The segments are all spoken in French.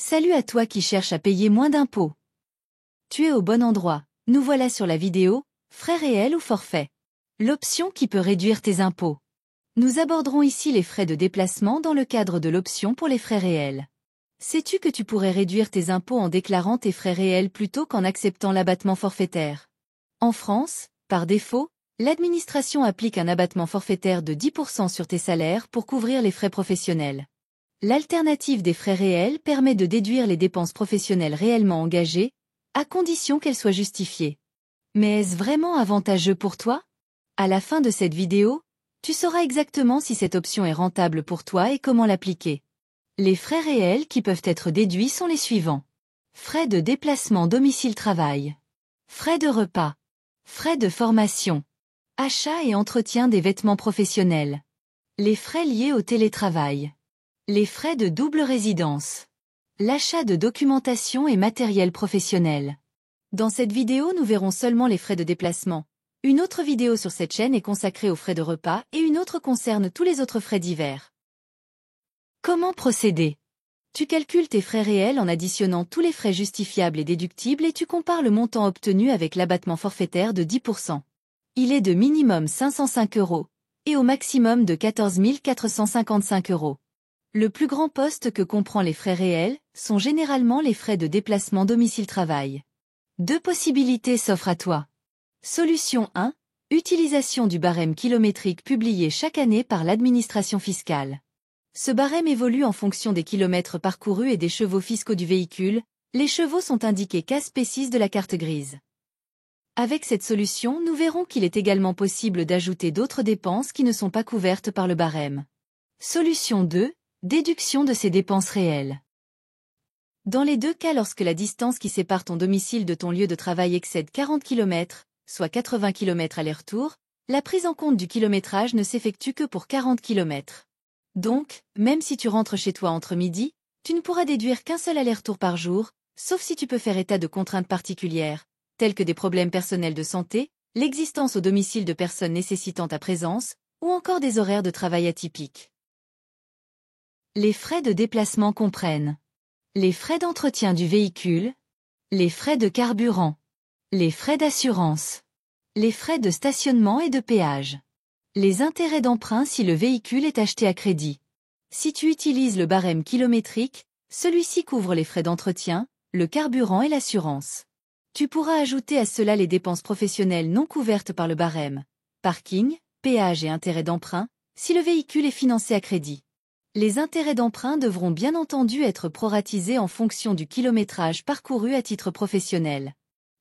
Salut à toi qui cherche à payer moins d'impôts. Tu es au bon endroit, nous voilà sur la vidéo, frais réels ou forfait. L'option qui peut réduire tes impôts. Nous aborderons ici les frais de déplacement dans le cadre de l'option pour les frais réels. Sais-tu que tu pourrais réduire tes impôts en déclarant tes frais réels plutôt qu'en acceptant l'abattement forfaitaire? En France, par défaut, l'administration applique un abattement forfaitaire de 10% sur tes salaires pour couvrir les frais professionnels. L'alternative des frais réels permet de déduire les dépenses professionnelles réellement engagées, à condition qu'elles soient justifiées. Mais est-ce vraiment avantageux pour toi? À la fin de cette vidéo, tu sauras exactement si cette option est rentable pour toi et comment l'appliquer. Les frais réels qui peuvent être déduits sont les suivants. Frais de déplacement domicile-travail. Frais de repas. Frais de formation. Achat et entretien des vêtements professionnels. Les frais liés au télétravail. Les frais de double résidence. L'achat de documentation et matériel professionnel. Dans cette vidéo, nous verrons seulement les frais de déplacement. Une autre vidéo sur cette chaîne est consacrée aux frais de repas et une autre concerne tous les autres frais divers. Comment procéder? Tu calcules tes frais réels en additionnant tous les frais justifiables et déductibles et tu compares le montant obtenu avec l'abattement forfaitaire de 10%. Il est de minimum 505 € et au maximum de 14 455 €. Le plus grand poste que comprend les frais réels sont généralement les frais de déplacement domicile-travail. Deux possibilités s'offrent à toi. Solution 1. Utilisation du barème kilométrique publié chaque année par l'administration fiscale. Ce barème évolue en fonction des kilomètres parcourus et des chevaux fiscaux du véhicule. Les chevaux sont indiqués case P6 de la carte grise. Avec cette solution, nous verrons qu'il est également possible d'ajouter d'autres dépenses qui ne sont pas couvertes par le barème. Solution 2. Déduction de ces dépenses réelles. Dans les deux cas, lorsque la distance qui sépare ton domicile de ton lieu de travail excède 40 km, soit 80 km aller-retour, la prise en compte du kilométrage ne s'effectue que pour 40 km. Donc, même si tu rentres chez toi entre midi, tu ne pourras déduire qu'un seul aller-retour par jour, sauf si tu peux faire état de contraintes particulières, telles que des problèmes personnels de santé, l'existence au domicile de personnes nécessitant ta présence, ou encore des horaires de travail atypiques. Les frais de déplacement comprennent les frais d'entretien du véhicule, les frais de carburant, les frais d'assurance, les frais de stationnement et de péage, les intérêts d'emprunt si le véhicule est acheté à crédit. Si tu utilises le barème kilométrique, celui-ci couvre les frais d'entretien, le carburant et l'assurance. Tu pourras ajouter à cela les dépenses professionnelles non couvertes par le barème, parking, péage et intérêts d'emprunt, si le véhicule est financé à crédit. Les intérêts d'emprunt devront bien entendu être proratisés en fonction du kilométrage parcouru à titre professionnel.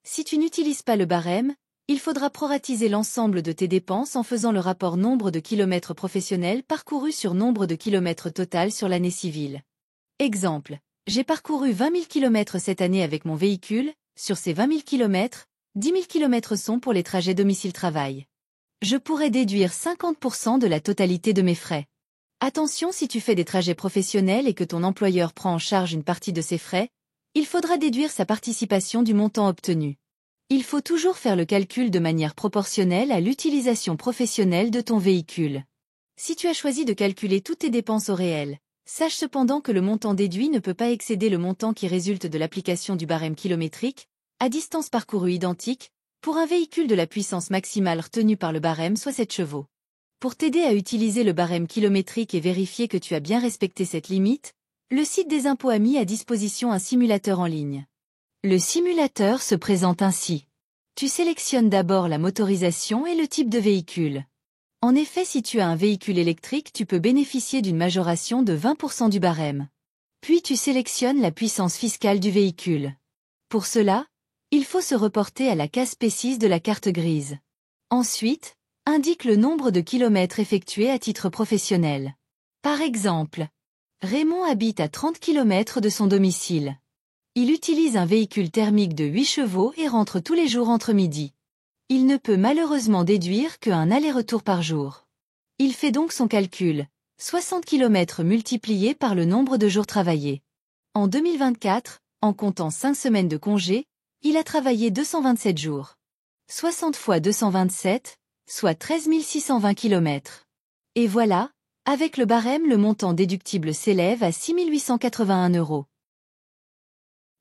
Si tu n'utilises pas le barème, il faudra proratiser l'ensemble de tes dépenses en faisant le rapport nombre de kilomètres professionnels parcourus sur nombre de kilomètres total sur l'année civile. Exemple, j'ai parcouru 20 000 km cette année avec mon véhicule, sur ces 20 000 km, 10 000 km sont pour les trajets domicile-travail. Je pourrais déduire 50% de la totalité de mes frais. Attention, si tu fais des trajets professionnels et que ton employeur prend en charge une partie de ses frais, il faudra déduire sa participation du montant obtenu. Il faut toujours faire le calcul de manière proportionnelle à l'utilisation professionnelle de ton véhicule. Si tu as choisi de calculer toutes tes dépenses au réel, sache cependant que le montant déduit ne peut pas excéder le montant qui résulte de l'application du barème kilométrique, à distance parcourue identique, pour un véhicule de la puissance maximale retenue par le barème soit 7 chevaux. Pour t'aider à utiliser le barème kilométrique et vérifier que tu as bien respecté cette limite, le site des impôts a mis à disposition un simulateur en ligne. Le simulateur se présente ainsi. Tu sélectionnes d'abord la motorisation et le type de véhicule. En effet, si tu as un véhicule électrique, tu peux bénéficier d'une majoration de 20% du barème. Puis tu sélectionnes la puissance fiscale du véhicule. Pour cela, il faut se reporter à la case P6 de la carte grise. Ensuite, indique le nombre de kilomètres effectués à titre professionnel. Par exemple, Raymond habite à 30 km de son domicile. Il utilise un véhicule thermique de 8 chevaux et rentre tous les jours entre midi. Il ne peut malheureusement déduire qu'un aller-retour par jour. Il fait donc son calcul, 60 km multiplié par le nombre de jours travaillés. En 2024, en comptant 5 semaines de congé, il a travaillé 227 jours. 60 fois 227, soit 13 620 km. Et voilà, avec le barème, le montant déductible s'élève à 6 881 €.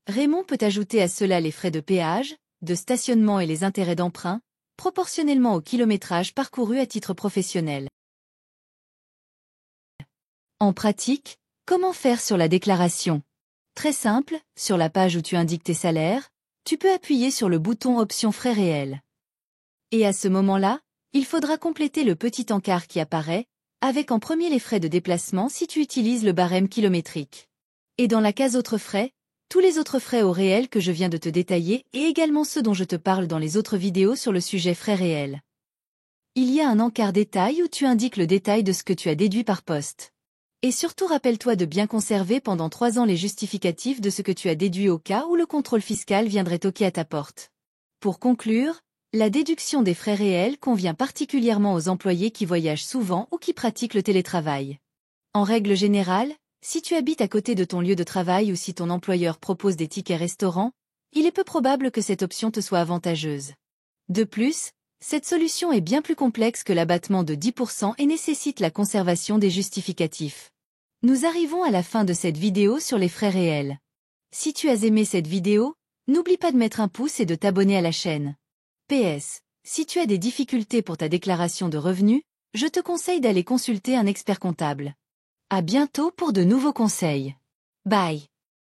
Raymond peut ajouter à cela les frais de péage, de stationnement et les intérêts d'emprunt, proportionnellement au kilométrage parcouru à titre professionnel. En pratique, comment faire sur la déclaration? Très simple, sur la page où tu indiques tes salaires, tu peux appuyer sur le bouton Options frais réels. Et à ce moment-là, il faudra compléter le petit encart qui apparaît, avec en premier les frais de déplacement si tu utilises le barème kilométrique. Et dans la case Autres frais, tous les autres frais au réel que je viens de te détailler et également ceux dont je te parle dans les autres vidéos sur le sujet frais réels. Il y a un encart détail où tu indiques le détail de ce que tu as déduit par poste. Et surtout rappelle-toi de bien conserver pendant 3 ans les justificatifs de ce que tu as déduit au cas où le contrôle fiscal viendrait toquer à ta porte. Pour conclure, la déduction des frais réels convient particulièrement aux employés qui voyagent souvent ou qui pratiquent le télétravail. En règle générale, si tu habites à côté de ton lieu de travail ou si ton employeur propose des tickets restaurants, il est peu probable que cette option te soit avantageuse. De plus, cette solution est bien plus complexe que l'abattement de 10% et nécessite la conservation des justificatifs. Nous arrivons à la fin de cette vidéo sur les frais réels. Si tu as aimé cette vidéo, n'oublie pas de mettre un pouce et de t'abonner à la chaîne. PS, si tu as des difficultés pour ta déclaration de revenus, je te conseille d'aller consulter un expert comptable. À bientôt pour de nouveaux conseils. Bye.